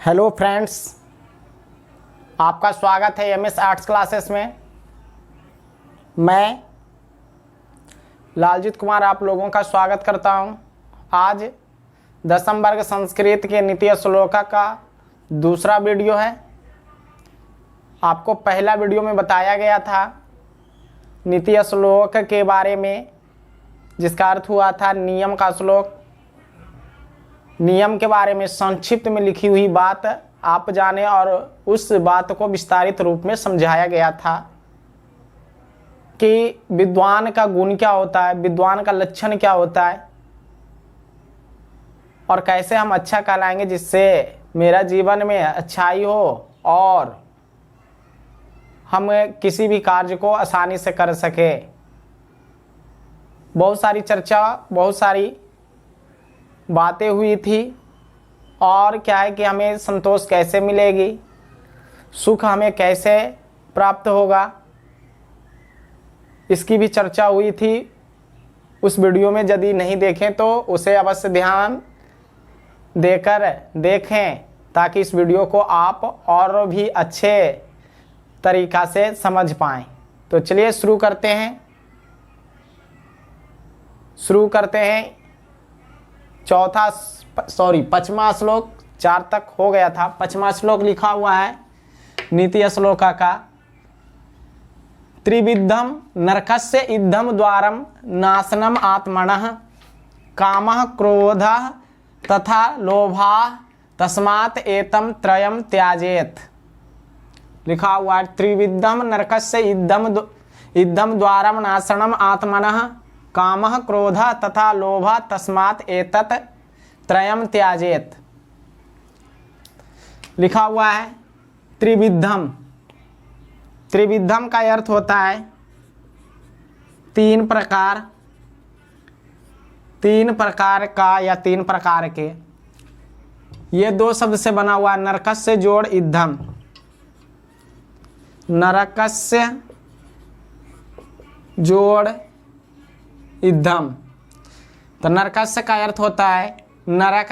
Hello friends, आपका स्वागत है एमएस आर्ट्स क्लासेस में। मैं लालजीत कुमार आप लोगों का स्वागत करता हूं। आज दसम वर्ग संस्कृत के नित्य श्लोका का दूसरा वीडियो है। आपको पहला वीडियो में बताया गया था नित्य श्लोक के बारे में, जिसका अर्थ हुआ था नियम का श्लोक। नियम के बारे में संक्षिप्त में लिखी हुई बात आप जाने और उस बात को विस्तारित रूप में समझाया गया था कि विद्वान का गुण क्या होता है, विद्वान का लक्षण क्या होता है और कैसे हम अच्छा कहलाएंगे जिससे मेरा जीवन में अच्छाई हो और हम किसी भी कार्य को आसानी से कर सके। बहुत सारी चर्चा, बहुत सारी बातें हुई थी और क्या है कि हमें संतोष कैसे मिलेगी, सुख हमें कैसे प्राप्त होगा, इसकी भी चर्चा हुई थी। उस वीडियो में यदि नहीं देखें तो उसे अवश्य ध्यान देकर देखें ताकि इस वीडियो को आप और भी अच्छे तरीक़ा से समझ पाएँ। तो चलिए शुरू करते हैं। पचमा श्लोक, 4 तक हो गया था। पचमा श्लोक लिखा हुआ है नीति श्लोका का। त्रिविधम नरकस्य इद्धम द्वारम नाशनम आत्मनः कामः क्रोधः तथा लोभः तस्मात् एतम त्रयम त्याजेत। लिखा हुआ है त्रिविधम नरकस्य इद्धम द्वारम नाशनम आत्मनः कामः क्रोधः तथा लोभः तस्मात् एतत् त्रयम त्याजेत। लिखा हुआ है त्रिविधम। त्रिविधम का अर्थ होता है 3 प्रकार का या 3 प्रकार के। ये 2 शब्द से बना हुआ नरकस्य जोड़ इद्धम। नरकस्य जोड़ इद्धम। तो नरकस्य का अर्थ होता है नरक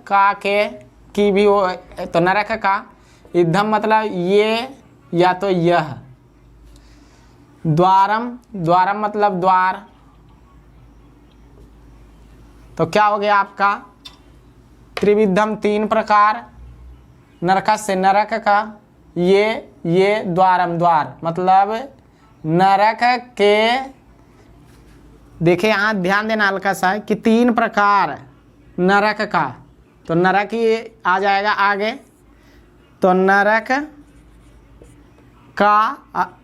का के की भी हो, तो नरक का। इद्धम मतलब ये या तो यह। द्वारम मतलब द्वार। तो क्या हो गया आपका त्रिविधम 3 प्रकार। नरकस्य नरक का, ये द्वारम द्वार मतलब नरक के। देखिए यहाँ ध्यान देना हल्का सा है कि 3 प्रकार नरक का, तो नरक ही आ जाएगा आगे। तो नरक का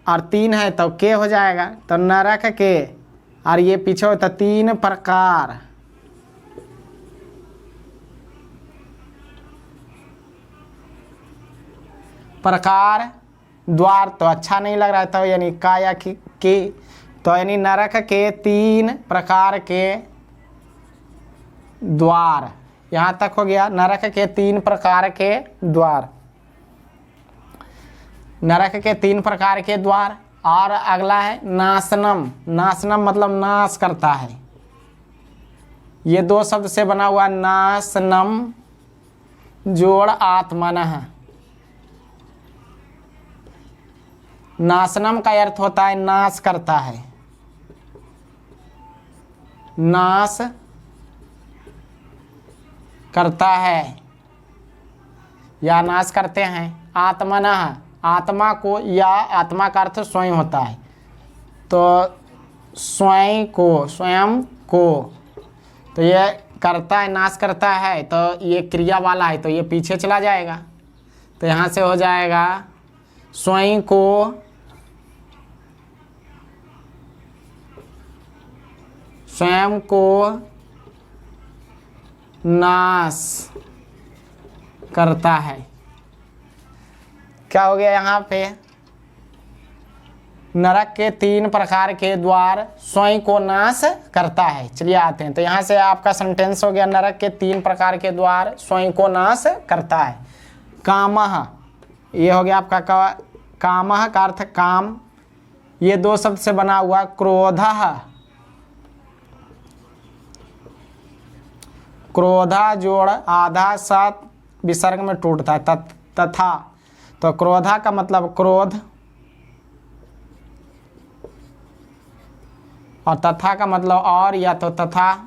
और 3 है तो के हो जाएगा। तो नरक के और ये पीछे होता 3 प्रकार द्वार। तो अच्छा नहीं लग रहा है तो यानी का या की, तो यानी नरक के 3 प्रकार के द्वार। यहाँ तक हो गया नरक के 3 प्रकार के द्वार। नरक के 3 प्रकार के द्वार। और अगला है नाशनम। नाशनम मतलब नाश करता है। ये 2 शब्द से बना हुआ नाशनम जोड़ आत्मनः। नाशनम का अर्थ होता है नाश करता है। नाश करता है या नाश करते हैं। आत्मनः आत्मा को, या आत्मा का अर्थ स्वयं होता है। तो स्वयं को तो ये करता है, नाश करता है। तो ये क्रिया वाला है तो ये पीछे चला जाएगा। तो यहाँ से हो जाएगा स्वयं को नाश करता है। क्या हो गया यहाँ पे नरक के 3 प्रकार के द्वार स्वयं को नाश करता है। चलिए आते हैं। तो यहाँ से आपका सेंटेंस हो गया नरक के 3 प्रकार के द्वार स्वयं को नाश करता है। कामः, ये हो गया आपका कामः का अर्थ काम। ये 2 शब्द से बना हुआ क्रोधः। क्रोधा जोड़ आधा सा विसर्ग में टूटता है, तथा। तो क्रोधा का मतलब क्रोध और तथा का मतलब और या तो तथा,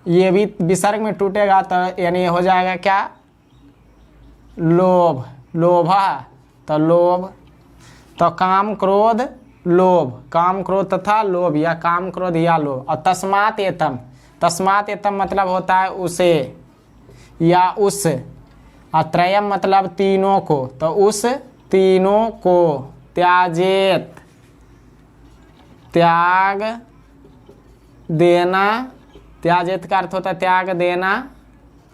ये भी विसर्ग में टूटेगा तो यानी हो जाएगा क्या, लोभ, लोभा, तो लोभ। तो काम क्रोध लोभ, काम क्रोध तथा लोभ या काम क्रोध या लोभ। और तस्मात् एतम, तस्मात् एतम मतलब होता है उसे या उस, और त्रयम मतलब तीनों को, तो उस तीनों को त्याजेत, त्याग देना, त्याजेत का अर्थ होता है त्याग देना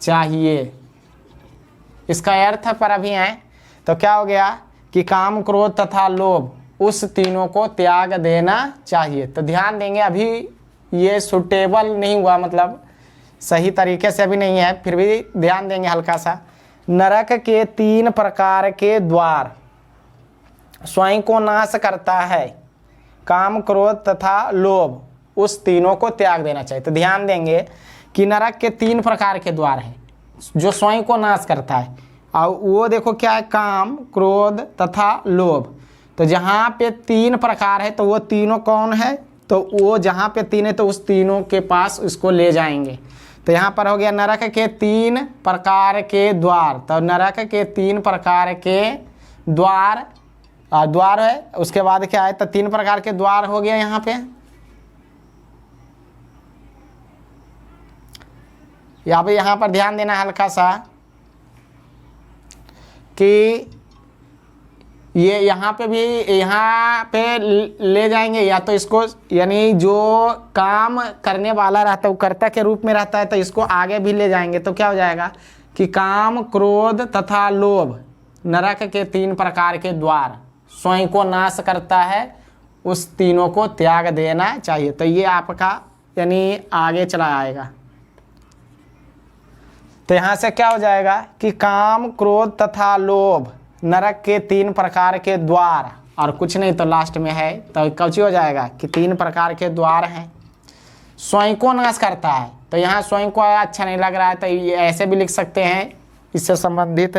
चाहिए। इसका अर्थ पर अभी है तो क्या हो गया कि काम क्रोध तथा लोभ उस तीनों को त्याग देना चाहिए। तो ध्यान देंगे, अभी ये सुटेबल नहीं हुआ, मतलब सही तरीके से अभी नहीं है, फिर भी ध्यान देंगे हल्का सा। नरक के 3 प्रकार के द्वार स्वयं को नाश करता है, काम क्रोध तथा लोभ, उस तीनों को त्याग देना चाहिए। तो ध्यान देंगे कि नरक के 3 प्रकार के द्वार हैं जो स्वयं को नाश करता है, और वो देखो क्या है, काम क्रोध तथा लोभ। तो जहाँ पे 3 प्रकार है तो वो तीनों कौन है, तो वो जहाँ पे 3 है तो उस तीनों के पास उसको ले जाएंगे। तो यहाँ पर हो गया नरक के 3 प्रकार के द्वार। तो नरक के 3 प्रकार के द्वार, द्वार है, उसके बाद क्या है, तो 3 प्रकार के द्वार हो गया। यहाँ पे यहाँ पर ध्यान देना हल्का सा कि ये यहाँ पे भी, यहाँ पे ले जाएंगे या तो इसको, यानी जो काम करने वाला रहता है वो कर्ता के रूप में रहता है, तो इसको आगे भी ले जाएंगे। तो क्या हो जाएगा कि काम क्रोध तथा लोभ नरक के 3 प्रकार के द्वार स्वयं को नाश करता है, उस तीनों को त्याग देना चाहिए। तो ये आपका यानी आगे चला आएगा। तो यहाँ से क्या हो जाएगा कि काम क्रोध तथा लोभ नरक के 3 प्रकार के द्वार, और कुछ नहीं तो लास्ट में है, तो कौची हो जाएगा कि 3 प्रकार के द्वार हैं, स्वयं को नाश करता है। तो यहाँ स्वयं को अच्छा नहीं लग रहा है तो ये ऐसे भी लिख सकते हैं इससे संबंधित।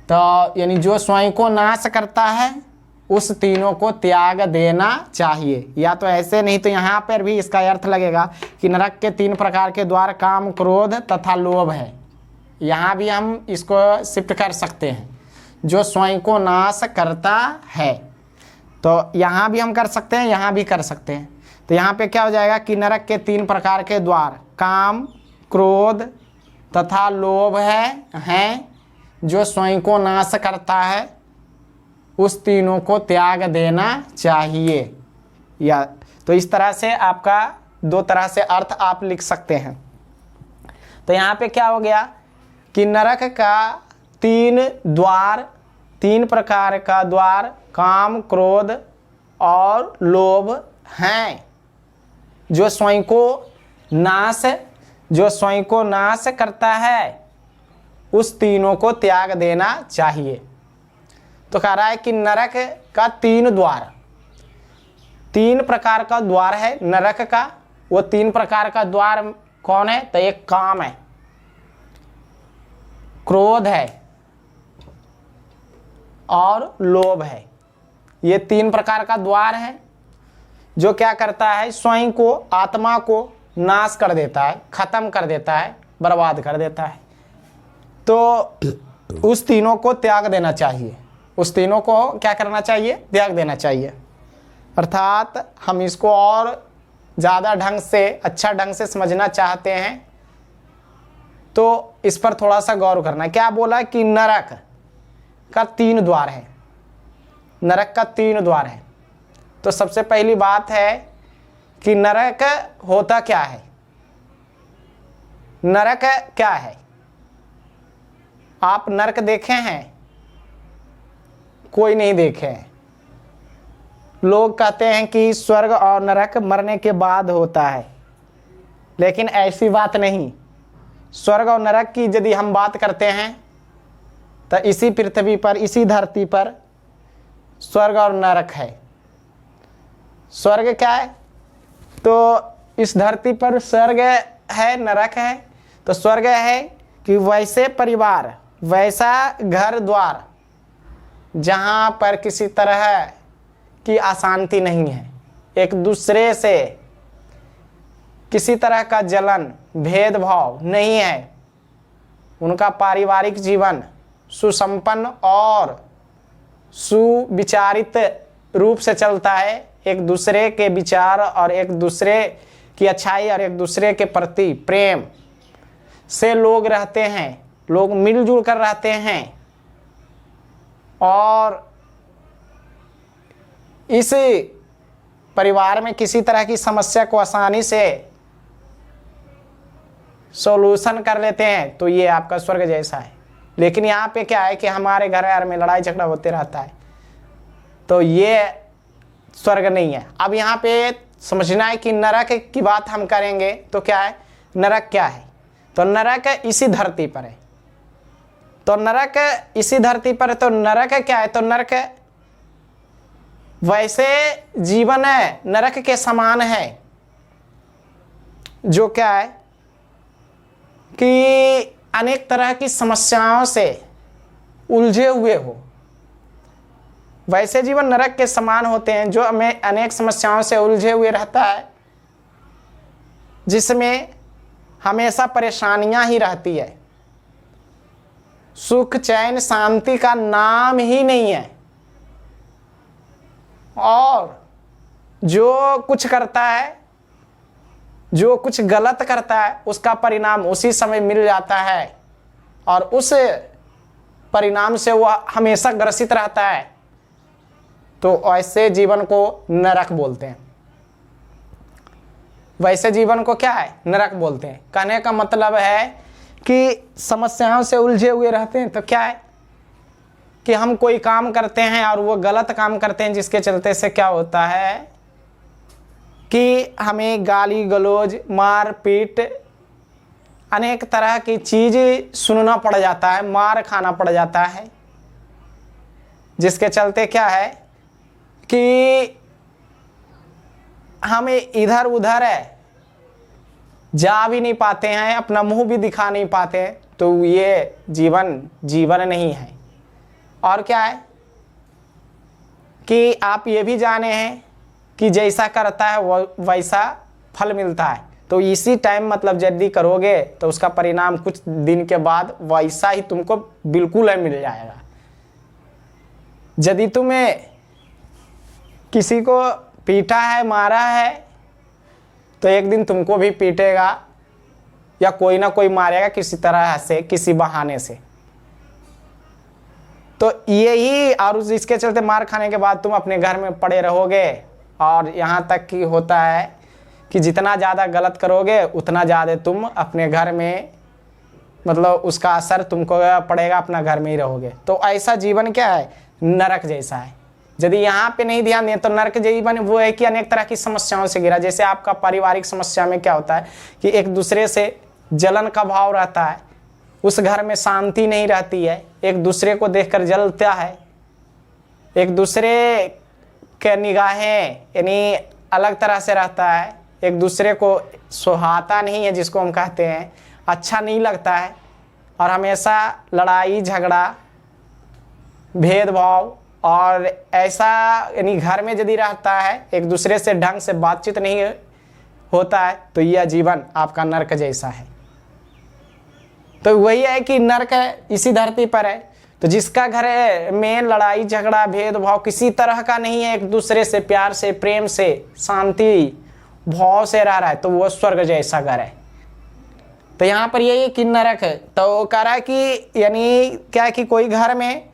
तो यानी जो स्वयं को नाश करता है उस तीनों को त्याग देना चाहिए, या तो ऐसे, नहीं तो यहाँ पर भी इसका अर्थ लगेगा कि नरक के 3 प्रकार के द्वार काम क्रोध तथा लोभ है। यहाँ भी हम इसको शिफ्ट कर सकते हैं, जो स्वयं को नाश करता है। तो यहाँ भी हम कर सकते हैं, यहाँ भी कर सकते हैं। तो यहाँ पे क्या हो जाएगा कि नरक के 3 प्रकार के द्वार काम क्रोध तथा लोभ हैं जो स्वयं को नाश करता है, उस तीनों को त्याग देना चाहिए। या तो इस तरह से आपका 2 तरह से अर्थ आप लिख सकते हैं। तो यहाँ पे क्या हो गया कि नरक का 3 द्वार, 3 प्रकार का द्वार काम क्रोध और लोभ हैं जो स्वयं को नाश करता है, उस तीनों को त्याग देना चाहिए। तो कह रहा है कि नरक का 3 द्वार, 3 प्रकार का द्वार है नरक का। वो 3 प्रकार का द्वार कौन है, तो एक काम है, क्रोध है और लोभ है। ये 3 प्रकार का द्वार है जो क्या करता है, स्वयं को, आत्मा को नाश कर देता है, खत्म कर देता है, बर्बाद कर देता है। तो उस तीनों को त्याग देना चाहिए, उस तीनों को क्या करना चाहिए, त्याग देना चाहिए। अर्थात हम इसको और ज़्यादा ढंग से, अच्छा ढंग से समझना चाहते हैं तो इस पर थोड़ा सा गौर करना है। क्या बोला कि नरक का 3 द्वार है, नरक का 3 द्वार है। तो सबसे पहली बात है कि नरक होता क्या है, नरक क्या है। आप नरक देखे हैं? कोई नहीं देखे हैं। लोग कहते हैं कि स्वर्ग और नरक मरने के बाद होता है, लेकिन ऐसी बात नहीं। स्वर्ग और नरक की यदि हम बात करते हैं तो इसी पृथ्वी पर, इसी धरती पर स्वर्ग और नरक है। स्वर्ग क्या है, तो इस धरती पर स्वर्ग है नरक है। तो स्वर्ग है कि वैसे परिवार, वैसा घर द्वार जहाँ पर किसी तरह की अशांति नहीं है, एक दूसरे से किसी तरह का जलन भेदभाव नहीं है, उनका पारिवारिक जीवन सुसंपन्न और सुविचारित रूप से चलता है। एक दूसरे के विचार और एक दूसरे की अच्छाई और एक दूसरे के प्रति प्रेम से लोग रहते हैं, लोग मिलजुल कर रहते हैं। और इस परिवार में किसी तरह की समस्या को आसानी से सॉल्यूशन कर लेते हैं, तो ये आपका स्वर्ग जैसा है। लेकिन यहाँ पे क्या है कि हमारे घर में लड़ाई झगड़ा होते रहता है, तो ये स्वर्ग नहीं है। अब यहाँ पे समझना है कि नरक की बात हम करेंगे तो क्या है, नरक क्या है। तो नरक इसी धरती पर है। तो नरक इसी धरती पर है। तो नरक क्या है, तो नरक वैसे जीवन है नरक के समान है, जो क्या है कि अनेक तरह की समस्याओं से उलझे हुए हो। वैसे जीवन नरक के समान होते हैं जो हमें अनेक समस्याओं से उलझे हुए रहता है, जिसमें हमेशा परेशानियां ही रहती है, सुख चैन शांति का नाम ही नहीं है। और जो कुछ करता है, जो कुछ गलत करता है, उसका परिणाम उसी समय मिल जाता है और उस परिणाम से वह हमेशा ग्रसित रहता है। तो ऐसे जीवन को नरक बोलते हैं। वैसे जीवन को क्या है, नरक बोलते हैं। कहने का मतलब है कि समस्याओं से उलझे हुए रहते हैं। तो क्या है कि हम कोई काम करते हैं और वो गलत काम करते हैं, जिसके चलते से क्या होता है कि हमें गाली गलौज मार पीट अनेक तरह की चीज़ सुनना पड़ जाता है, मार खाना पड़ जाता है, जिसके चलते क्या है कि हम इधर उधर जा भी नहीं पाते हैं, अपना मुंह भी दिखा नहीं पाते हैं। तो ये जीवन नहीं है। और क्या है कि आप ये भी जाने हैं कि जैसा करता है वो वैसा फल मिलता है। तो इसी टाइम मतलब यदि करोगे तो उसका परिणाम कुछ दिन के बाद वैसा ही तुमको बिल्कुल मिल जाएगा। यदि तुम्हें किसी को पीटा है, मारा है, तो एक दिन तुमको भी पीटेगा या कोई ना कोई मारेगा किसी तरह से, किसी बहाने से। तो यही, और इसके चलते मार खाने के बाद तुम अपने घर में पड़े रहोगे। और यहाँ तक कि होता है कि जितना ज़्यादा गलत करोगे उतना ज़्यादा तुम अपने घर में, मतलब उसका असर तुमको पड़ेगा, अपना घर में ही रहोगे। तो ऐसा जीवन क्या है, नरक जैसा है। यदि यहाँ पे नहीं ध्यान दिया तो नरक जीवन वो है कि अनेक तरह की समस्याओं से घिरा। जैसे आपका पारिवारिक समस्या में क्या होता है कि एक दूसरे से जलन का भाव रहता है, उस घर में शांति नहीं रहती है, एक दूसरे को देखकर जलता है, एक दूसरे के निगाहें यानी अलग तरह से रहता है, एक दूसरे को सुहाता नहीं है, जिसको हम कहते हैं अच्छा नहीं लगता है, और हमेशा लड़ाई झगड़ा भेदभाव और ऐसा यानी घर में यदि रहता है, एक दूसरे से ढंग से बातचीत नहीं होता है, तो यह जीवन आपका नरक जैसा है। तो वही है कि नरक इसी धरती पर है। तो जिसका घर में लड़ाई झगड़ा भेदभाव किसी तरह का नहीं है, एक दूसरे से प्यार से प्रेम से शांति भाव से रह रहा है, तो वो स्वर्ग जैसा घर है। तो यहाँ पर यही कि नरक है। तो कह रहा है कि यानी क्या है कि कोई घर में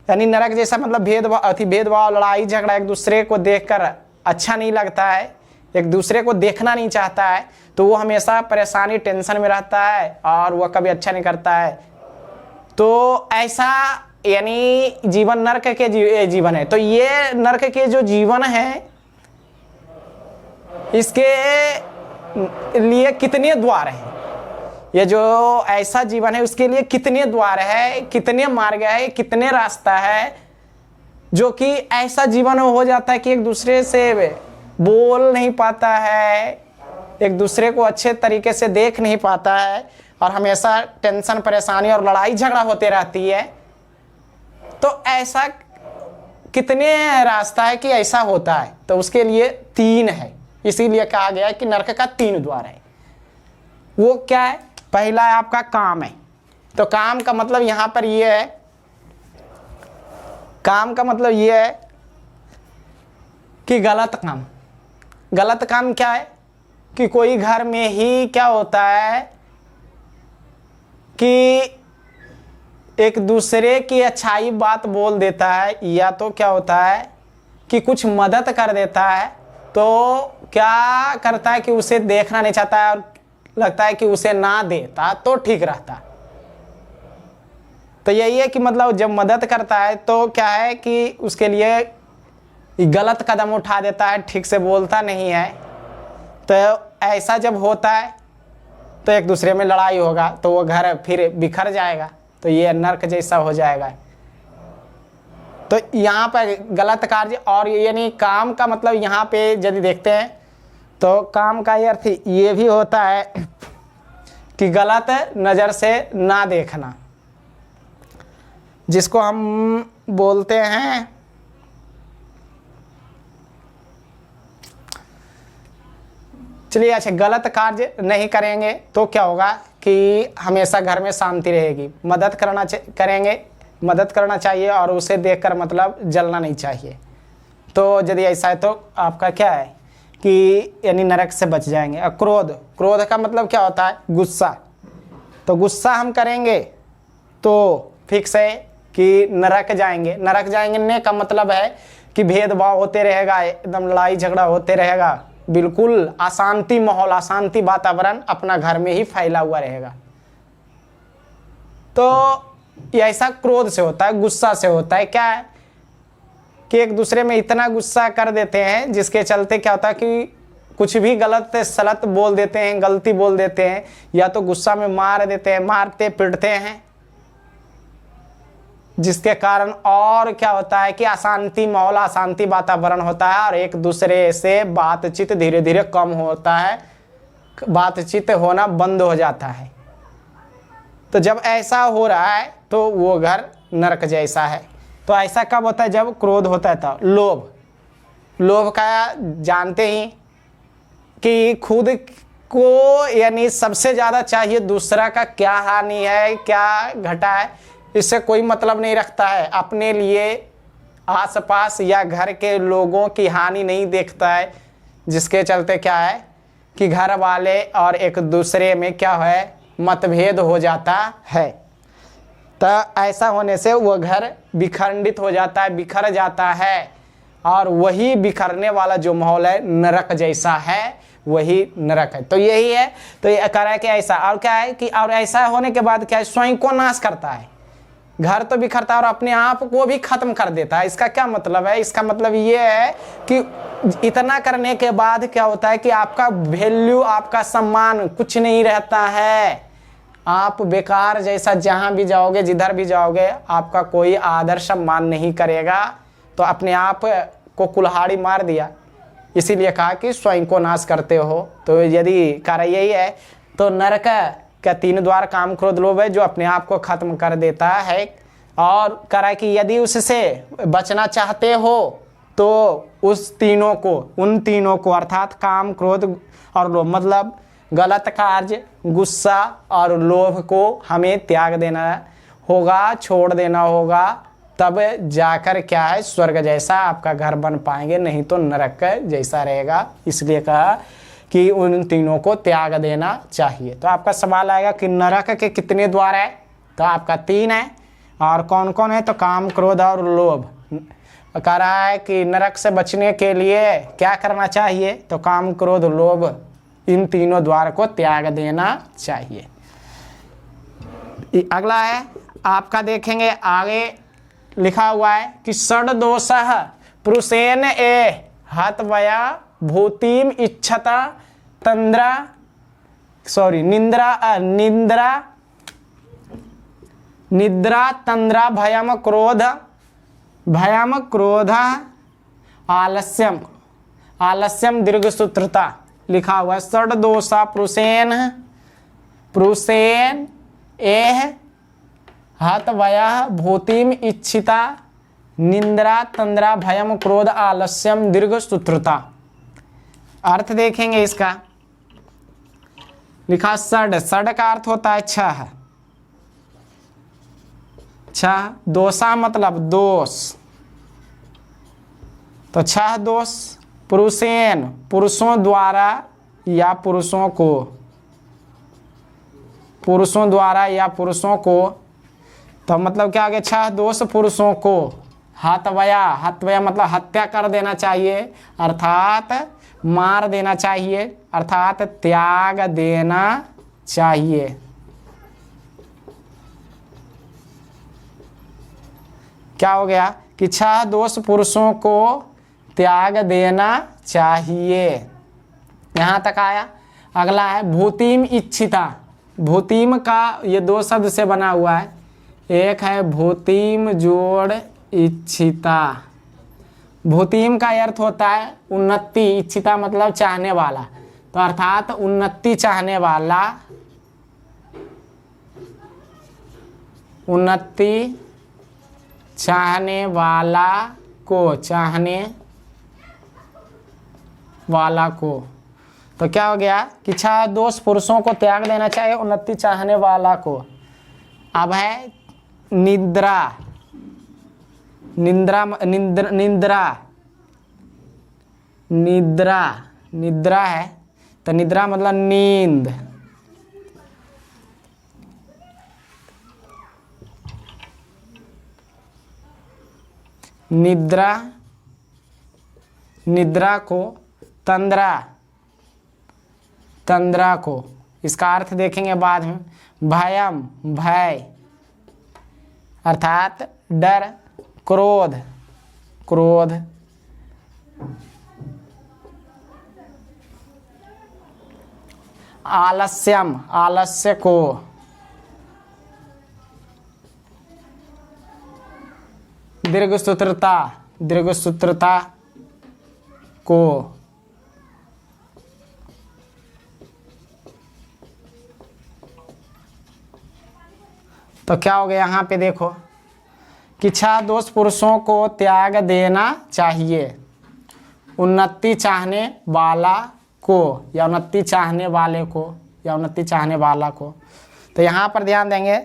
यानी नरक जैसा मतलब भेदभाव लड़ाई झगड़ा, एक दूसरे को देखकर अच्छा नहीं लगता है, एक दूसरे को देखना नहीं चाहता है, तो वो हमेशा परेशानी टेंशन में रहता है और वह कभी अच्छा नहीं करता है। तो ऐसा यानी जीवन नरक के जीवन है। तो ये नरक के जो जीवन है, इसके लिए कितने द्वार हैं, ये जो ऐसा जीवन है उसके लिए कितने द्वार है, कितने मार्ग है, कितने रास्ता है, जो कि ऐसा जीवन हो जाता है कि एक दूसरे से बोल नहीं पाता है, एक दूसरे को अच्छे तरीके से देख नहीं पाता है और हमेशा टेंशन परेशानी और लड़ाई झगड़ा होते रहती है, तो ऐसा कितने रास्ता है कि ऐसा होता है? तो उसके लिए 3 है, इसीलिए कहा गया है कि नरक का 3 द्वार है। वो क्या है? पहला है आपका काम है। तो काम का मतलब यहां पर ये है, काम का मतलब ये है कि गलत काम। गलत काम क्या है कि कोई घर में ही क्या होता है कि एक दूसरे की अच्छाई बात बोल देता है, या तो क्या होता है कि कुछ मदद कर देता है, तो क्या करता है कि उसे देखना नहीं चाहता है और लगता है कि उसे ना देता तो ठीक रहता। तो यही है कि मतलब जब मदद करता है तो क्या है कि उसके लिए गलत कदम उठा देता है, ठीक से बोलता नहीं है। तो ऐसा जब होता है तो एक दूसरे में लड़ाई होगा, तो वो घर फिर बिखर जाएगा, तो ये नरक जैसा हो जाएगा। तो यहाँ पर गलत कार्य, और यानी काम का मतलब यहाँ पे यदि देखते हैं तो काम का ये अर्थ ये भी होता है कि गलत नज़र से ना देखना, जिसको हम बोलते हैं चलिए अच्छा, गलत कार्य नहीं करेंगे तो क्या होगा कि हमेशा घर में शांति रहेगी। मदद करेंगे, मदद करना चाहिए और उसे देखकर मतलब जलना नहीं चाहिए। तो यदि ऐसा है तो आपका क्या है कि यानी नरक से बच जाएंगे। और क्रोध, क्रोध का मतलब क्या होता है? गुस्सा। तो गुस्सा हम करेंगे तो फिक्स है कि नरक जाएंगे। नरक जाएंगे का मतलब है कि भेदभाव होते रहेगा, एकदम लड़ाई झगड़ा होते रहेगा, बिल्कुल अशांति माहौल, अशांति वातावरण अपना घर में ही फैला हुआ रहेगा। तो ये ऐसा क्रोध से होता है, गुस्सा से होता है। क्या है कि एक दूसरे में इतना गुस्सा कर देते हैं जिसके चलते क्या होता है कि कुछ भी गलत सलत बोल देते हैं, गलती बोल देते हैं, या तो गुस्सा में मार देते हैं, मारते पीटते हैं, जिसके कारण और क्या होता है कि अशांति माहौल, अशांति वातावरण होता है और एक दूसरे से बातचीत धीरे धीरे कम होता है, बातचीत होना बंद हो जाता है। तो जब ऐसा हो रहा है तो वो घर नरक जैसा है। तो ऐसा कब होता है? जब क्रोध होता है। तो लोभ, लोभ का जानते ही कि खुद को यानी सबसे ज़्यादा चाहिए, दूसरा का क्या हानि है, क्या घटा है, इससे कोई मतलब नहीं रखता है। अपने लिए आसपास या घर के लोगों की हानि नहीं देखता है, जिसके चलते क्या है कि घर वाले और एक दूसरे में क्या है मतभेद हो जाता है। तो ऐसा होने से वो घर विखंडित हो जाता है, बिखर जाता है, और वही बिखरने वाला जो माहौल है नरक जैसा है, वही नरक है। तो यही है। तो ये कह रहा है कि ऐसा, और क्या है कि और ऐसा होने के बाद क्या है, स्वयं को नाश करता है। घर तो बिखरता है और अपने आप को भी खत्म कर देता है। इसका क्या मतलब है? इसका मतलब ये है कि इतना करने के बाद क्या होता है कि आपका वैल्यू, आपका सम्मान कुछ नहीं रहता है। आप बेकार जैसा जहां भी जाओगे, जिधर भी जाओगे, आपका कोई आदर सम्मान नहीं करेगा। तो अपने आप को कुल्हाड़ी मार दिया, इसीलिए कहा कि स्वयं को नाश करते हो। तो यदि कार्य यही है तो नरक का 3 द्वार काम क्रोध लोभ है, जो अपने आप को खत्म कर देता है। और करा कि यदि उससे बचना चाहते हो तो उन तीनों को अर्थात काम क्रोध और लोभ, मतलब गलत कार्य, गुस्सा और लोभ को हमें त्याग देना होगा, छोड़ देना होगा, तब जाकर क्या है स्वर्ग जैसा आपका घर बन पाएंगे, नहीं तो नरक जैसा रहेगा। इसलिए कहा कि उन तीनों को त्याग देना चाहिए। तो आपका सवाल आएगा कि नरक के कितने द्वार है? तो आपका 3 है। और कौन कौन है? तो काम क्रोध और लोभ। कह रहा है कि नरक से बचने के लिए क्या करना चाहिए? तो काम क्रोध लोभ, इन तीनों द्वार को त्याग देना चाहिए। अगला है आपका, देखेंगे आगे लिखा हुआ है कि षड्दोषः पुरुषेण ए हतवया भूतिम इच्छता तंद्रा निद्रा तंद्रा भयम क्रोध आलस्यम दीर्घसूत्रता। लिखा हुआ है षड दोषा पुरुषेन पुरुषेन एह हत वयः भूतिम इच्छिता निंद्रा तंद्रा भयम क्रोध आलस्यम दीर्घ सूत्रता। अर्थ देखेंगे इसका। लिखा षड, षड का अर्थ होता है छह, छह। दोषा मतलब दोष, तो छह दोष। पुरुषेन पुरुषों द्वारा या पुरुषों को, पुरुषों द्वारा या पुरुषों को, तो मतलब क्या हो गया, छह दोष पुरुषों को। हतवया, हतवया मतलब हत्या कर देना चाहिए, अर्थात मार देना चाहिए, अर्थात त्याग देना चाहिए। क्या हो गया कि छह दोष पुरुषों को त्याग देना चाहिए। यहां तक आया। अगला है भूतिम इच्छिता। भूतिम का ये दो शब्द से बना हुआ है, एक है भूतिम जोड़ इच्छिता। भूतिम का अर्थ होता है उन्नति, इच्छिता मतलब चाहने वाला, तो अर्थात उन्नति चाहने वाला, उन्नति चाहने वाला को, चाहने वाला को। तो क्या हो गया कि छह दोष पुरुषों को त्याग देना चाहिए, उन्नति चाहने वाला को। अब है निद्रा, निद्रा निद्रा निद्रा निद्रा निद्रा है, तो निद्रा मतलब नींद। निद्रा, निद्रा को, तंद्रा, तंद्रा को, इसका अर्थ देखेंगे बाद में। भयम भय अर्थात डर, क्रोध, क्रोध, आलस्यम आलस्य को, दीर्घसूत्रता, दीर्घसूत्रता को। तो क्या हो गया यहाँ पे देखो कि छह दोष पुरुषों को त्याग देना चाहिए, उन्नति चाहने वाला को या उन्नति चाहने वाले को या उन्नति चाहने वाला को। तो यहाँ पर ध्यान देंगे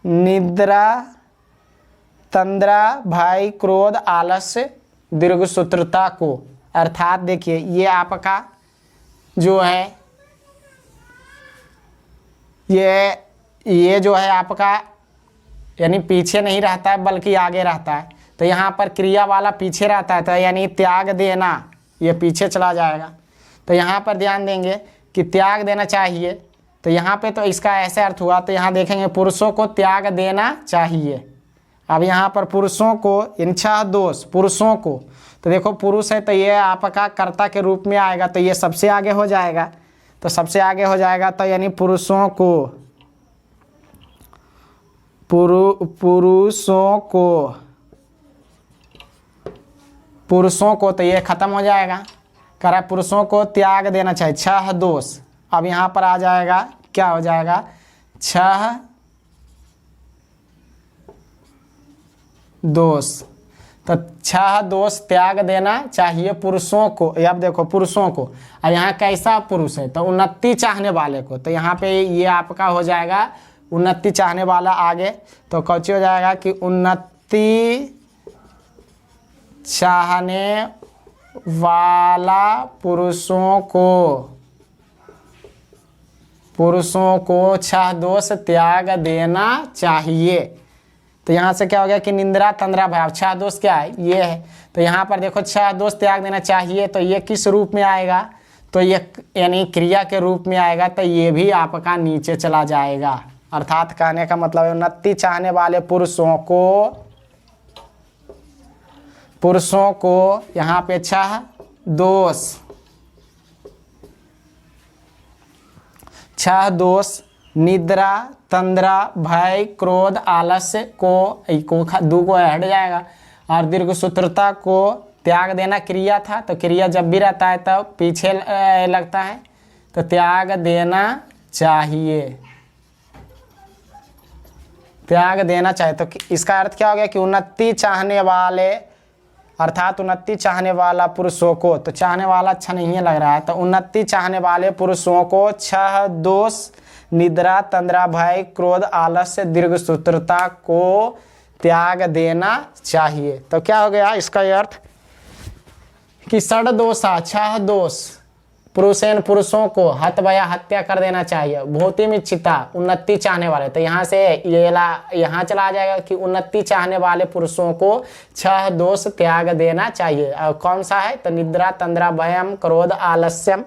निद्रा, तंद्रा, भय, क्रोध, आलस्य, दीर्घसूत्रता को। अर्थात देखिए ये आपका जो है ये जो है आपका यानी पीछे नहीं रहता है बल्कि आगे रहता है। तो यहाँ पर क्रिया वाला पीछे रहता है, तो यानी त्याग देना ये पीछे चला जाएगा। तो यहाँ पर ध्यान देंगे कि त्याग देना चाहिए, तो यहाँ पे तो इसका ऐसे अर्थ हुआ। तो यहाँ देखेंगे पुरुषों को त्याग देना चाहिए। अब यहाँ पर पुरुषों को, इन छह दोष पुरुषों को, तो देखो पुरुष है तो ये आपका कर्ता के रूप में आएगा, तो ये सबसे आगे हो जाएगा। तो सबसे आगे हो जाएगा तो यानी पुरुषों को, पुरुषों को, पुरुषों को, तो ये खत्म हो जाएगा। कह रहा है पुरुषों को त्याग देना चाहिए, छह दोष। अब यहाँ पर आ जाएगा, क्या हो जाएगा, छह दोष। तो छह दोष त्याग देना चाहिए पुरुषों को। अब देखो पुरुषों को, अब यहाँ कैसा पुरुष है, तो उन्नति चाहने वाले को। तो यहाँ पे ये आपका हो जाएगा उन्नति चाहने वाला आगे, तो कौची हो जाएगा कि उन्नति चाहने वाला पुरुषों को, पुरुषों को छह दोष त्याग देना चाहिए। तो यहाँ से क्या हो गया कि निंद्रा, तंद्रा, भय, छह दोष क्या है, ये है। तो यहाँ पर देखो छह दोष त्याग देना चाहिए, तो ये किस रूप में आएगा, तो ये यानी क्रिया के रूप में आएगा। तो ये भी आपका नीचे चला जाएगा। अर्थात कहने का मतलब है उन्नति चाहने वाले पुरुषों को, पुरुषों को यहाँ पे छह दोष, छह दोष निद्रा, तंद्रा, भय, क्रोध, आलस्य को दो को हट जाएगा, और दीर्घसूत्रता को त्याग देना क्रिया था, तो क्रिया जब भी रहता है तो पीछे लगता है, तो त्याग देना चाहिए, त्याग देना चाहिए। तो इसका अर्थ क्या हो गया कि उन्नति चाहने वाले, अर्थात उन्नति चाहने वाला पुरुषों को, तो चाहने वाला अच्छा नहीं है लग रहा है, तो उन्नति चाहने वाले पुरुषों को 6 दोष निद्रा, तंद्रा, भय, क्रोध, आलस्य, दीर्घसूत्रता को त्याग देना चाहिए। तो क्या हो गया इसका अर्थ कि षड्दोषा, 6 दोष पुरुषों को हतभया, हत्या कर देना चाहिए। भूतिमिच्छिता, उन्नति चाहने वाले, तो यहाँ से यहाँ चला जाएगा कि उन्नति चाहने वाले पुरुषों को 6 दोष त्याग देना चाहिए। और कौन सा है, तो निद्रा, तंद्रा, भयम, क्रोध, आलस्यम,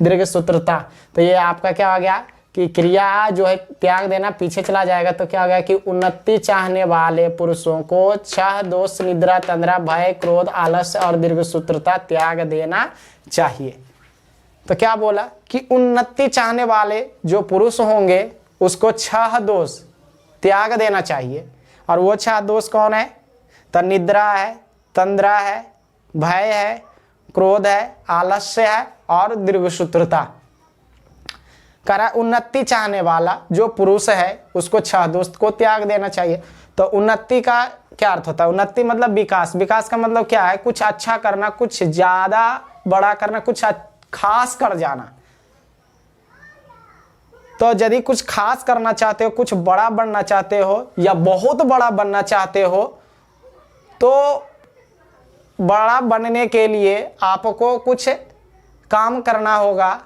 दीर्घसूत्रता। तो ये आपका क्या हो गया कि क्रिया जो है त्याग देना पीछे चला जाएगा, तो क्या हो गया कि उन्नति चाहने वाले पुरुषों को 6 दोष निद्रा, तंद्रा, भय, क्रोध, आलस्य और दीर्घसूत्रता त्याग देना चाहिए। तो क्या बोला कि उन्नति चाहने वाले जो पुरुष होंगे उसको 6 दोष त्याग देना चाहिए। और वो 6 दोष कौन है, तो निद्रा है, तंद्रा है, भय है, क्रोध है, आलस्य है और दीर्घसूत्रता। करा उन्नति चाहने वाला जो पुरुष है उसको 6 दोष को त्याग देना चाहिए। तो उन्नति का क्या अर्थ होता है, उन्नति मतलब विकास, विकास का मतलब क्या है, कुछ अच्छा करना, कुछ ज्यादा बड़ा करना, कुछ खास कर जाना। तो यदि कुछ खास करना चाहते हो, कुछ बड़ा बनना चाहते हो या बहुत बड़ा बनना चाहते हो, तो बड़ा बनने के लिए आपको कुछ काम करना होगा,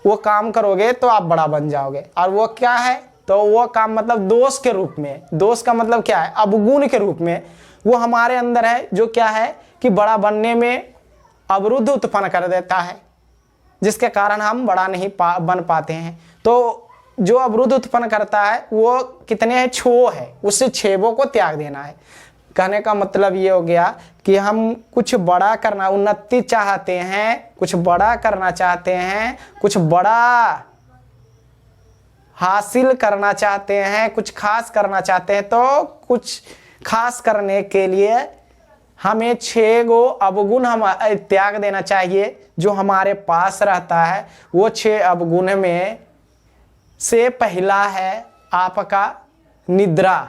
वो काम करोगे तो आप बड़ा बन जाओगे। और वो क्या है, तो वो काम मतलब दोष के रूप में, दोष का मतलब क्या है, अवगुण के रूप में वो हमारे अंदर है, जो क्या है कि बड़ा बनने में अवरुद्ध उत्पन्न कर देता है, जिसके कारण हम बड़ा नहीं बन पाते हैं। तो जो अवरुद्ध उत्पन्न करता है वो कितने हैं, 6 है, उससे 6 को त्याग देना है। कहने का मतलब ये हो गया कि हम कुछ बड़ा करना, उन्नति चाहते हैं, कुछ बड़ा करना चाहते हैं, कुछ बड़ा हासिल करना चाहते हैं, कुछ खास करना चाहते हैं, तो कुछ खास करने के लिए हमें 6 गो अवगुण हम त्याग देना चाहिए जो हमारे पास रहता है। वो 6 अवगुण में से पहला है आपका निद्रा।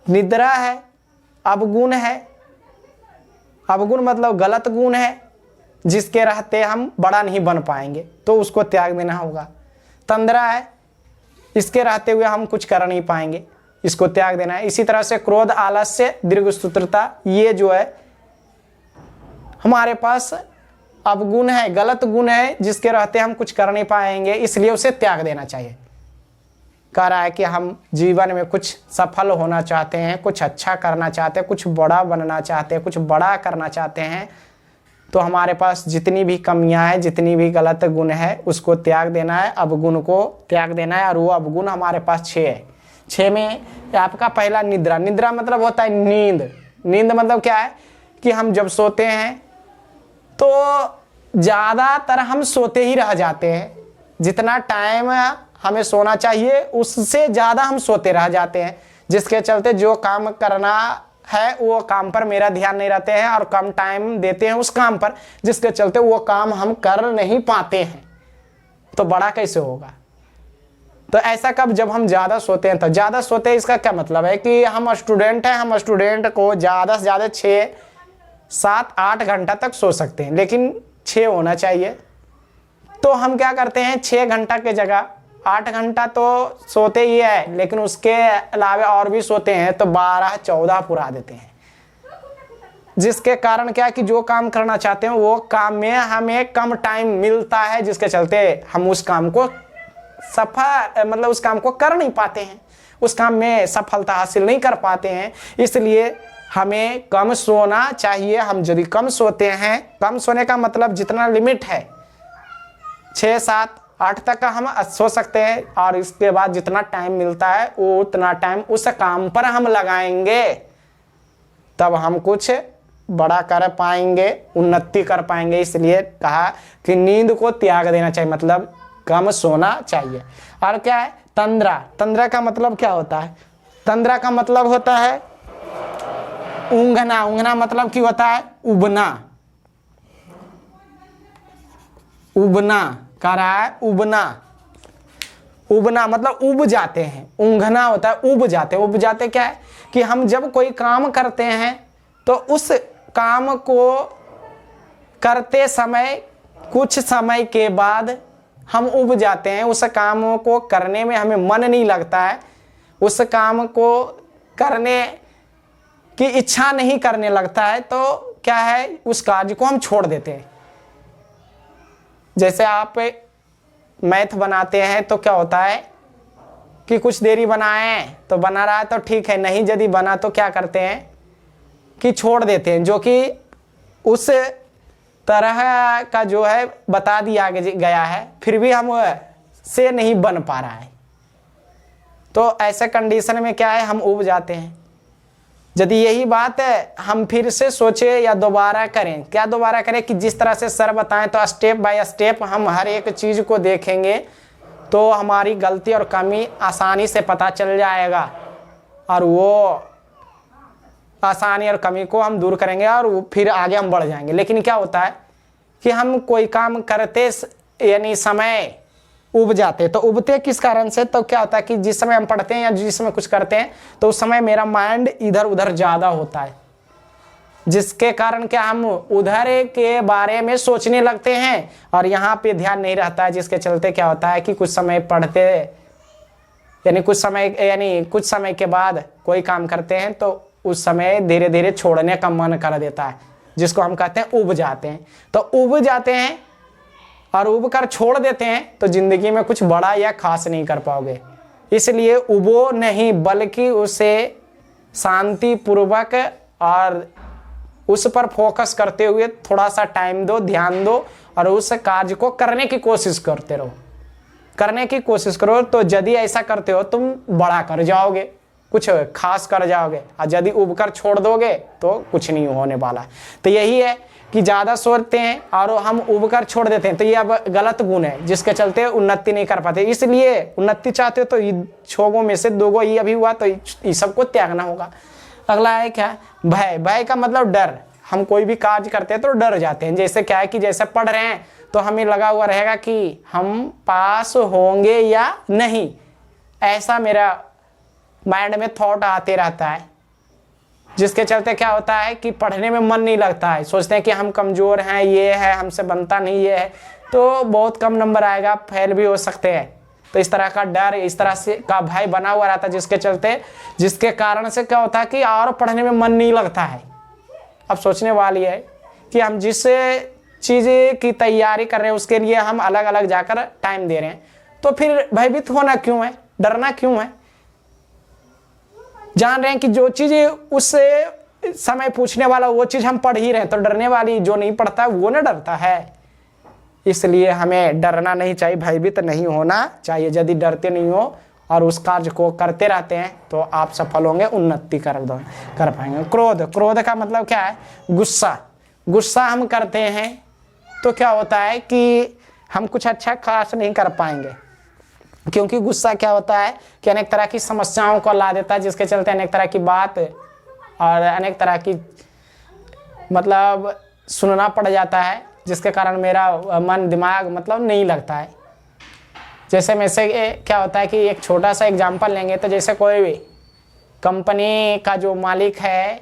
निद्रा है, अवगुण है, अवगुण मतलब गलत गुण है, जिसके रहते हम बड़ा नहीं बन पाएंगे, तो उसको त्याग देना होगा। तंद्रा है, इसके रहते हुए हम कुछ कर नहीं पाएंगे, इसको त्याग देना है। इसी तरह से क्रोध, आलस्य, दीर्घसूत्रता, ये जो है हमारे पास अवगुण है, गलत गुण है, जिसके रहते हम कुछ कर नहीं पाएंगे, इसलिए उसे त्याग देना चाहिए। कह रहा है कि हम जीवन में कुछ सफल होना चाहते हैं, कुछ अच्छा करना चाहते हैं, कुछ बड़ा बनना चाहते हैं, कुछ बड़ा करना चाहते हैं, तो हमारे पास जितनी भी कमियां हैं, जितनी भी गलत गुण है, उसको त्याग देना है, अवगुण को त्याग देना है। और वो अवगुण हमारे पास 6 है। 6 में आपका पहला निद्रा। निद्रा मतलब होता है नींद। नींद मतलब क्या है कि हम जब सोते हैं तो ज़्यादातर हम सोते ही रह जाते हैं, जितना टाइम हमें सोना चाहिए उससे ज़्यादा हम सोते रह जाते हैं, जिसके चलते जो काम करना है वो काम पर मेरा ध्यान नहीं रहते हैं और कम टाइम देते हैं उस काम पर, जिसके चलते वो काम हम कर नहीं पाते हैं, तो बड़ा कैसे होगा। तो ऐसा कब, जब हम ज़्यादा सोते हैं। तो ज़्यादा सोते हैं इसका क्या मतलब है कि हम स्टूडेंट हैं, हम स्टूडेंट को ज़्यादा से ज़्यादा 6, 7, 8 घंटा तक सो सकते हैं, लेकिन 6 होना चाहिए। तो हम क्या करते हैं, 6 घंटा के जगह 8 घंटा तो सोते ही है, लेकिन उसके अलावा और भी सोते हैं, तो 12, 14 पूरा देते हैं, जिसके कारण क्या है कि जो काम करना चाहते हैं वो काम में हमें कम टाइम मिलता है, जिसके चलते हम उस काम को मतलब उस काम को कर नहीं पाते हैं, उस काम में सफलता हासिल नहीं कर पाते हैं। इसलिए हमें कम सोना चाहिए। हम यदि कम सोते हैं, कम सोने का मतलब जितना लिमिट है 6, 7, 8 तक का हम सो सकते हैं, और इसके बाद जितना टाइम मिलता है वो उतना टाइम उस काम पर हम लगाएंगे, तब हम कुछ बड़ा कर पाएंगे, उन्नति कर पाएंगे। इसलिए कहा कि नींद को त्याग देना चाहिए, मतलब कम सोना चाहिए। और क्या है तंद्रा। तंद्रा का मतलब क्या होता है, तंद्रा का मतलब होता है ऊँघना, ऊँघना मतलब क्या होता है? उबना, उबना कह रहा है, उबना, उबना मतलब उब जाते हैं। ऊँघना होता है उब जाते। उब जाते क्या है कि हम जब कोई काम करते हैं तो उस काम को करते समय कुछ समय के बाद हम उब जाते हैं, उस काम को करने में हमें मन नहीं लगता है, उस काम को करने की इच्छा नहीं करने लगता है, तो क्या है, उस कार्य को हम छोड़ देते हैं। जैसे आप मैथ बनाते हैं तो क्या होता है कि कुछ देरी बनाए तो बना रहा है तो ठीक है, नहीं यदि बना तो क्या करते हैं कि छोड़ देते हैं, जो कि उस तरह का जो है बता दिया गया है, फिर भी हम से नहीं बन पा रहा है। तो ऐसे कंडीशन में क्या है, हम उब जाते हैं। यदि यही बात है हम फिर से सोचे या दोबारा करें, क्या दोबारा करें कि जिस तरह से सर बताएं तो स्टेप बाय स्टेप हम हर एक चीज़ को देखेंगे तो हमारी गलती और कमी आसानी से पता चल जाएगा, और वो आसानी और कमी को हम दूर करेंगे और फिर आगे हम बढ़ जाएंगे। लेकिन क्या होता है कि हम कोई काम करते यानी समय उब जाते, तो उबते किस कारण से, तो क्या होता है कि जिस समय हम पढ़ते हैं या जिस समय कुछ करते हैं तो उस समय मेरा माइंड इधर उधर ज़्यादा होता है, जिसके कारण क्या हम उधर के बारे में सोचने लगते हैं और यहाँ पे ध्यान नहीं रहता है, जिसके चलते क्या होता है कि कुछ समय पढ़ते यानी कुछ समय के बाद कोई काम करते हैं तो उस समय धीरे धीरे छोड़ने का मन कर देता है, जिसको हम कहते हैं उब जाते हैं। तो उब जाते हैं और उब कर छोड़ देते हैं तो जिंदगी में कुछ बड़ा या खास नहीं कर पाओगे। इसलिए उबो नहीं, बल्कि उसे शांति पूर्वक और उस पर फोकस करते हुए थोड़ा सा टाइम दो, ध्यान दो और उस कार्य को करने की कोशिश करते रहो, करने की कोशिश करो। तो यदि ऐसा करते हो तुम बड़ा कर जाओगे, कुछ खास कर जाओगे, और यदि उब कर छोड़ दोगे तो कुछ नहीं होने वाला। तो यही है कि ज़्यादा सोचते हैं और हम उब कर छोड़ देते हैं, तो ये अब गलत गुण है, जिसके चलते उन्नति नहीं कर पाते। इसलिए उन्नति चाहते हो तो ये 6 में से 2 ये अभी हुआ तो ये सबको त्यागना होगा। अगला है क्या, भय। भय का मतलब डर। हम कोई भी कार्य करते हैं तो डर जाते हैं। जैसे क्या है कि जैसे पढ़ रहे हैं तो हमें लगा हुआ रहेगा कि हम पास होंगे या नहीं, ऐसा मेरा माइंड में थॉट आते रहता है, जिसके चलते क्या होता है कि पढ़ने में मन नहीं लगता है। सोचते हैं कि हम कमज़ोर हैं, ये है, हमसे बनता नहीं, ये है, तो बहुत कम नंबर आएगा, फेल भी हो सकते हैं। तो इस तरह का डर, इस तरह से का भय बना हुआ रहता है, जिसके कारण से क्या होता है कि और पढ़ने में मन नहीं लगता है। अब सोचने वाली है कि हम जिस चीज़ की तैयारी कर रहे हैं उसके लिए हम अलग अलग जाकर टाइम दे रहे हैं, तो फिर भयभीत होना क्यों है, डरना क्यों है। जान रहे हैं कि जो चीज़ उस समय पूछने वाला वो चीज़ हम पढ़ ही रहे हैं, तो डरने वाली जो नहीं पढ़ता है वो ना डरता है। इसलिए हमें डरना नहीं चाहिए, भयभीत नहीं होना चाहिए। यदि डरते नहीं हो और उस कार्य को करते रहते हैं तो आप सफल होंगे, उन्नति कर पाएंगे। क्रोध। क्रोध का मतलब क्या है, गुस्सा। गुस्सा हम करते हैं तो क्या होता है कि हम कुछ अच्छा खास नहीं कर पाएंगे, क्योंकि गुस्सा क्या होता है कि अनेक तरह की समस्याओं को ला देता है, जिसके चलते अनेक तरह की बात और अनेक तरह की मतलब सुनना पड़ जाता है, जिसके कारण मेरा मन दिमाग मतलब नहीं लगता है। जैसे में से क्या होता है कि एक छोटा सा एग्जांपल लेंगे तो जैसे कोई भी कंपनी का जो मालिक है,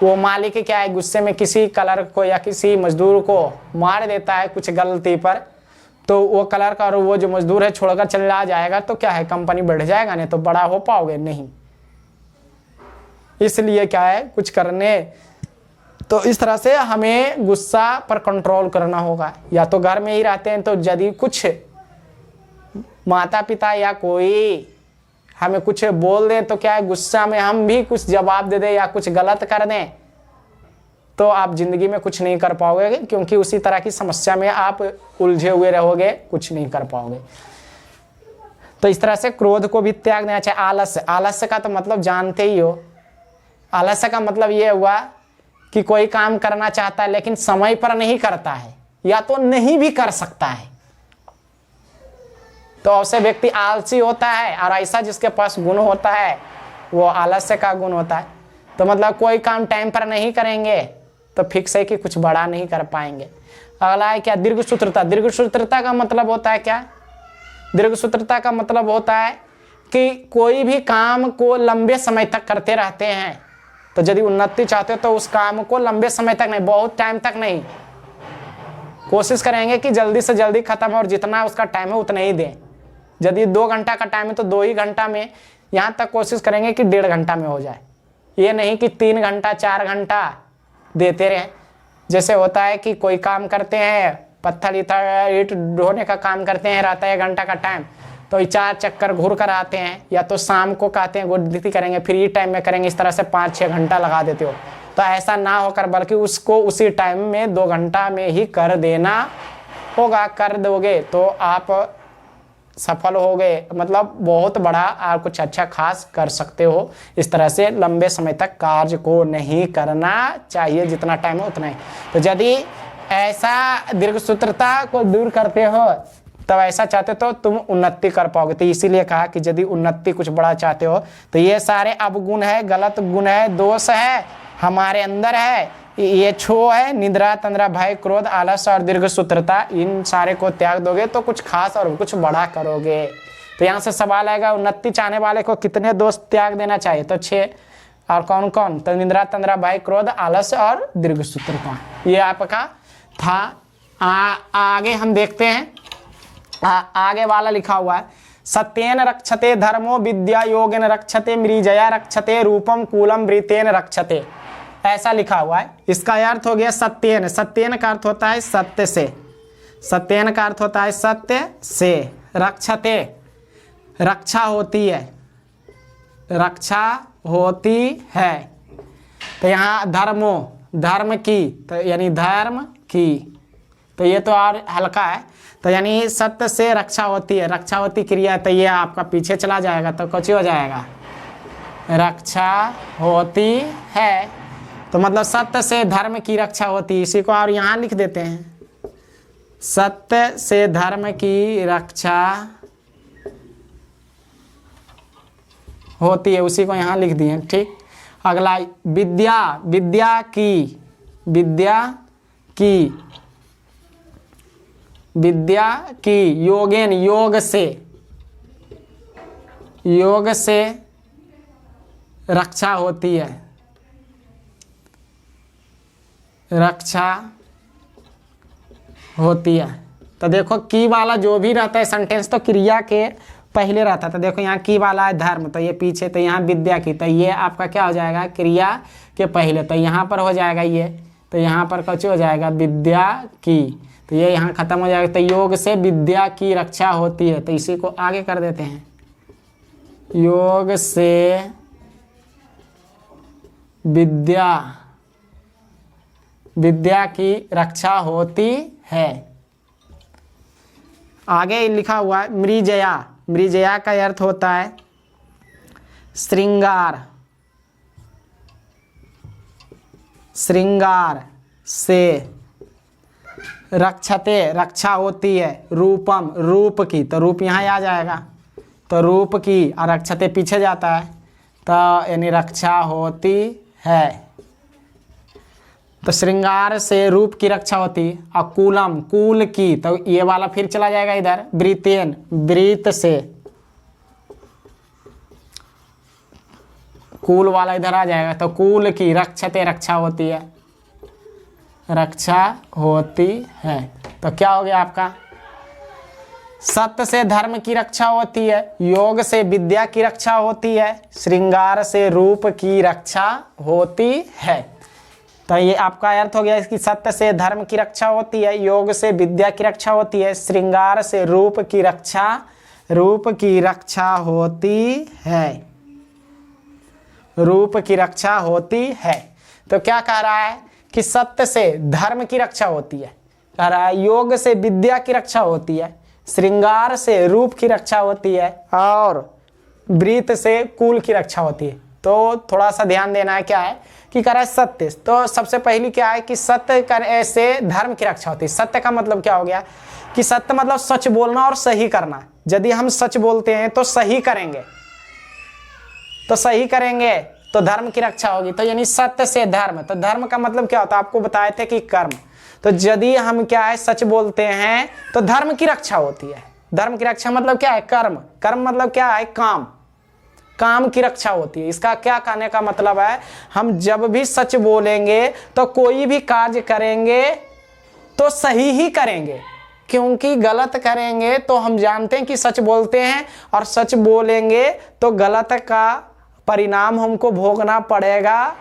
वो मालिक क्या है, गुस्से में किसी क्लर्क को या किसी मजदूर को मार देता है कुछ गलती पर, तो वो क्लर्क और वो जो मजदूर है छोड़कर चला जाएगा, तो क्या है, कंपनी बढ़ जाएगा, नहीं तो बड़ा हो पाओगे नहीं। इसलिए क्या है, कुछ करने तो इस तरह से हमें गुस्सा पर कंट्रोल करना होगा। या तो घर में ही रहते हैं तो यदि कुछ माता पिता या कोई हमें कुछ बोल दे तो क्या है, गुस्सा में हम भी कुछ जवाब दे दें या कुछ गलत कर दें, तो आप जिंदगी में कुछ नहीं कर पाओगे, क्योंकि उसी तरह की समस्या में आप उलझे हुए रहोगे, कुछ नहीं कर पाओगे। तो इस तरह से क्रोध को भी त्याग देना चाहिए। आलस्य। आलस्य का तो मतलब जानते ही हो। आलस्य का मतलब ये हुआ कि कोई काम करना चाहता है लेकिन समय पर नहीं करता है या तो नहीं भी कर सकता है, तो ऐसे व्यक्ति आलसी होता है। और ऐसा जिसके पास गुण होता है वो आलस्य का गुण होता है। तो मतलब कोई काम टाइम पर नहीं करेंगे तो फिक्स है कि कुछ बड़ा नहीं कर पाएंगे। अगला है क्या, दीर्घसूत्रता। दीर्घसूत्रता का मतलब होता है क्या, दीर्घसूत्रता का मतलब होता है कि कोई भी काम को लंबे समय तक करते रहते हैं। तो यदि उन्नति चाहते हो तो उस काम को लंबे समय तक नहीं, बहुत टाइम तक नहीं, कोशिश करेंगे कि जल्दी से जल्दी खत्म हो और जितना उसका टाइम है उतना ही दें। यदि 2 घंटा का टाइम है तो 2 ही घंटा में, यहाँ तक कोशिश करेंगे कि 1.5 घंटा में हो जाए। ये नहीं कि 3 घंटा 4 घंटा देते रहें। जैसे होता है कि कोई काम करते हैं, पत्थर ईंट ढोने का काम करते हैं, रहता है 1 घंटा का टाइम, तो 4 चक्कर घूर कर आते हैं, या तो शाम को कहते हैं गुड़ती करेंगे, फ्री टाइम में करेंगे, इस तरह से 5-6 घंटा लगा देते हो। तो ऐसा ना होकर बल्कि उसको उसी टाइम में 2 घंटा में ही कर देना होगा। कर दोगे तो आप सफल हो गए, मतलब बहुत बड़ा आप कुछ अच्छा खास कर सकते हो। इस तरह से लंबे समय तक कार्य को नहीं करना चाहिए, जितना टाइम है उतना ही। तो यदि ऐसा दीर्घसूत्रता को दूर करते हो, तब ऐसा चाहते हो तो तुम उन्नति कर पाओगे। तो इसीलिए कहा कि यदि उन्नति कुछ बड़ा चाहते हो तो ये सारे अवगुण है, गलत गुण है, दोष है, हमारे अंदर है, ये छो है, निद्रा, तंद्रा, भय, क्रोध, आलस और दीर्घसूत्रता, इन सारे को त्याग दोगे तो कुछ खास और कुछ बड़ा करोगे। तो यहाँ से सवाल आएगा, उन्नति चाहने वाले को कितने दोष त्याग देना चाहिए? तो 6। और कौन कौन? तो निद्रा, तंद्रा, भय, क्रोध, आलस और दीर्घसूत्रता, ये आपका था। आगे हम देखते हैं, आगे वाला लिखा हुआ है, सत्येन रक्षते धर्मो विद्या योगेन रक्षते मृजया रक्षते रूपम कूलम वृतेन रक्षते, ऐसा लिखा हुआ है। इसका अर्थ हो गया सत्येन। सत्येन का अर्थ होता है सत्य से, सत्येन का अर्थ होता है सत्य से, रक्षते रक्षा होती है, रक्षा होती है। तो यहाँ धर्मो, धर्म की, तो यानी धर्म की, तो ये तो और हल्का है। तो यानी सत्य से रक्षा होती है, रक्षा होती क्रिया, तो ये आपका पीछे चला जाएगा तो कुछ हो जाएगा, रक्षा होती है। तो मतलब सत्य से धर्म की रक्षा होती है। इसी को और यहाँ लिख देते हैं, सत्य से धर्म की रक्षा होती है, उसी को यहाँ लिख दिए। ठीक। अगला विद्या, विद्या की, विद्या की, विद्या की योगेन, योग से, योग से रक्षा होती है, रक्षा होती है। तो देखो की वाला जो भी रहता है सेंटेंस तो क्रिया के पहले रहता था। देखो यहाँ की वाला है धर्म, तो ये पीछे, तो यहाँ विद्या की, तो ये आपका क्या हो जाएगा, क्रिया के पहले। तो यहाँ पर हो जाएगा ये, तो यहाँ पर कुछ हो जाएगा विद्या की, तो ये यहाँ खत्म हो जाएगा। तो योग से विद्या की रक्षा होती है, तो इसी को आगे कर देते हैं, योग से विद्या, विद्या की रक्षा होती है। आगे लिखा हुआ है मृजया, मृजया का अर्थ होता है श्रृंगार, श्रृंगार से रक्षते रक्षा होती है, रूपम रूप की, तो रूप यहाँ आ जाएगा, तो रूप की, और रक्षते पीछे जाता है, तो यानी रक्षा होती है। तो श्रृंगार से रूप की रक्षा होती, और कूलम कूल की, तो ये वाला फिर चला जाएगा इधर, वृतेन वृत से, कूल वाला इधर आ जाएगा, तो कूल की रक्षते रक्षा होती है, रक्षा होती है। तो क्या हो गया आपका, सत्य से धर्म की रक्षा होती है, योग से विद्या की रक्षा होती है, श्रृंगार से रूप की रक्षा होती है। तो ये आपका अर्थ हो गया इसकी, सत्य से धर्म की रक्षा होती है, योग से विद्या की रक्षा होती है, श्रृंगार से रूप की रक्षा होती है, रूप की रक्षा होती है। तो क्या कह रहा है कि सत्य से धर्म की रक्षा होती है, कह रहा है योग से विद्या की रक्षा होती है, श्रृंगार से रूप की रक्षा होती है, और वृत से कुल की रक्षा होती है। तो थोड़ा सा ध्यान देना है, क्या है कि कह रहा है सत्य, तो सबसे पहली क्या है कि सत्य से धर्म की रक्षा होती है। सत्य का मतलब क्या हो गया कि सत्य मतलब सच बोलना और सही करना। यदि हम सच बोलते हैं तो सही करेंगे, तो सही करेंगे, तो धर्म की रक्षा होगी। तो यानी सत्य से धर्म, तो धर्म का मतलब क्या होता है, आपको बताए थे कि कर्म। तो यदि हम क्या है सच बोलते हैं तो धर्म की रक्षा होती है। धर्म की रक्षा मतलब क्या है, कर्म। कर्म मतलब क्या है, काम। काम की रक्षा होती है। इसका क्या कहने का मतलब है, हम जब भी सच बोलेंगे तो कोई भी कार्य करेंगे तो सही ही करेंगे, क्योंकि गलत करेंगे तो हम जानते हैं कि सच बोलते हैं और सच बोलेंगे तो गलत का परिणाम हमको भोगना पड़ेगा।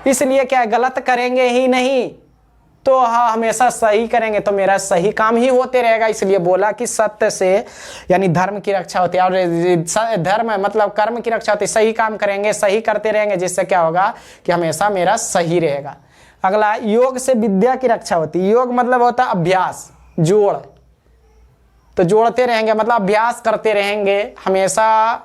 इसलिए क्या है, गलत करेंगे ही नहीं तो हमेशा सही करेंगे तो मेरा सही काम ही होते रहेगा। इसलिए बोला कि सत्य से यानी धर्म की रक्षा होती है। और धर्म मतलब कर्म की रक्षा होती है, सही काम करेंगे, सही करते रहेंगे, जिससे क्या होगा कि हमेशा मेरा सही रहेगा। अगला, योग से विद्या की रक्षा होती है। योग मतलब होता है अभ्यास, जोड़। तो जोड़ते रहेंगे मतलब अभ्यास करते रहेंगे हमेशा।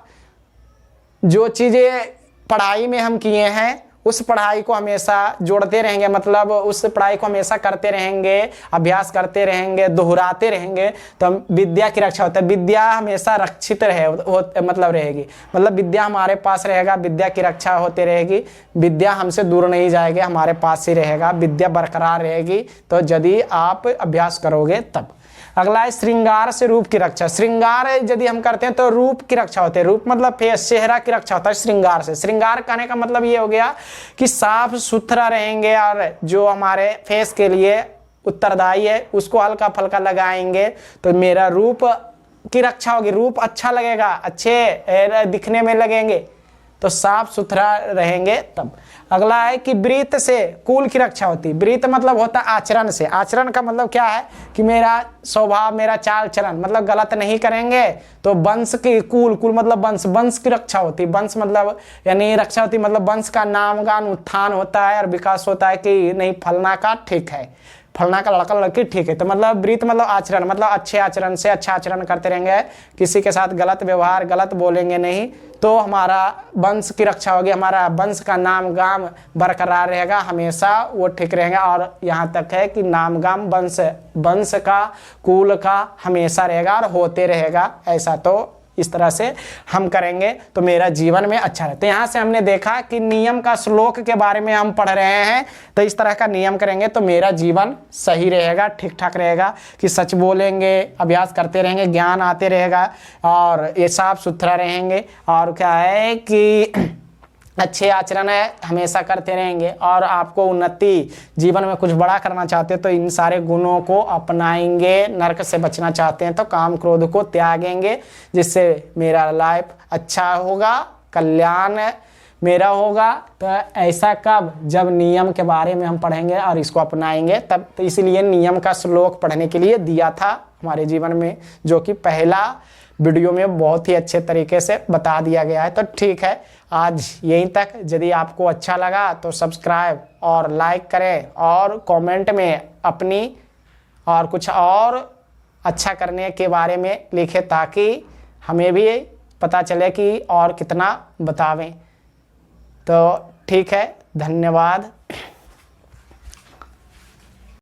जो चीजें पढ़ाई में हम किए हैं उस पढ़ाई को हमेशा जोड़ते रहेंगे, मतलब उस पढ़ाई को हमेशा करते रहेंगे, अभ्यास करते रहेंगे, दोहराते रहेंगे, तो विद्या की रक्षा होता है। विद्या हमेशा रक्षित मतलब रहेगी, मतलब विद्या हमारे पास रहेगा, विद्या की रक्षा होती रहेगी। विद्या हमसे दूर नहीं जाएगी, हमारे पास ही रहेगा, विद्या बरकरार रहेगी। तो यदि आप अभ्यास करोगे तब। अगला है श्रृंगार से रूप की रक्षा। श्रृंगार यदि हम करते हैं तो रूप की रक्षा होती है। रूप मतलब फेस, चेहरा की रक्षा होता है श्रृंगार से। श्रृंगार कहने का मतलब ये हो गया कि साफ सुथरा रहेंगे और जो हमारे फेस के लिए उत्तरदायी है उसको हल्का फल्का लगाएंगे तो मेरा रूप की रक्षा होगी। रूप अच्छा लगेगा, अच्छे दिखने में लगेंगे, तो साफ सुथरा रहेंगे तब। अगला है कि वृत्त से कुल की रक्षा होती है। वृत्त मतलब होता है आचरण से। आचरण का मतलब क्या है कि मेरा स्वभाव, मेरा चाल चलन, मतलब गलत नहीं करेंगे तो वंश की, कुल मतलब वंश की रक्षा होती है। वंश मतलब यानी रक्षा होती मतलब वंश का नामगान उत्थान होता है और विकास होता है कि नहीं फलना का ठीक है, फलना का लड़का लड़की ठीक है। तो मतलब वृत्त मतलब आचरण, मतलब अच्छे आचरण से अच्छा आचरण करते रहेंगे, किसी के साथ गलत व्यवहार, गलत बोलेंगे नहीं, तो हमारा वंश की रक्षा होगी, हमारा वंश का नाम गाम बरकरार रहेगा, हमेशा वो ठीक रहेगा। और यहाँ तक है कि नाम गाम वंश का, कुल का हमेशा रहेगा और होते रहेगा। ऐसा तो इस तरह से हम करेंगे तो मेरा जीवन में अच्छा रहता है। यहाँ से हमने देखा कि नियम का श्लोक के बारे में हम पढ़ रहे हैं, तो इस तरह का नियम करेंगे तो मेरा जीवन सही रहेगा, ठीक ठाक रहेगा कि सच बोलेंगे, अभ्यास करते रहेंगे, ज्ञान आते रहेगा और ये साफ सुथरा रहेंगे। और क्या है कि अच्छे आचरण है हमेशा करते रहेंगे। और आपको उन्नति, जीवन में कुछ बड़ा करना चाहते हैं तो इन सारे गुणों को अपनाएंगे। नरक से बचना चाहते हैं तो काम क्रोध को त्यागेंगे, जिससे मेरा लाइफ अच्छा होगा, कल्याण मेरा होगा। तो ऐसा कब, जब नियम के बारे में हम पढ़ेंगे और इसको अपनाएंगे तब। तो इसीलिए नियम का श्लोक पढ़ने के लिए दिया था हमारे जीवन में, जो कि पहला वीडियो में बहुत ही अच्छे तरीके से बता दिया गया है। तो ठीक है, आज यहीं तक। यदि आपको अच्छा लगा तो सब्सक्राइब और लाइक करें और कमेंट में अपनी और कुछ और अच्छा करने के बारे में लिखें, ताकि हमें भी पता चले कि और कितना बतावें। तो ठीक है, धन्यवाद।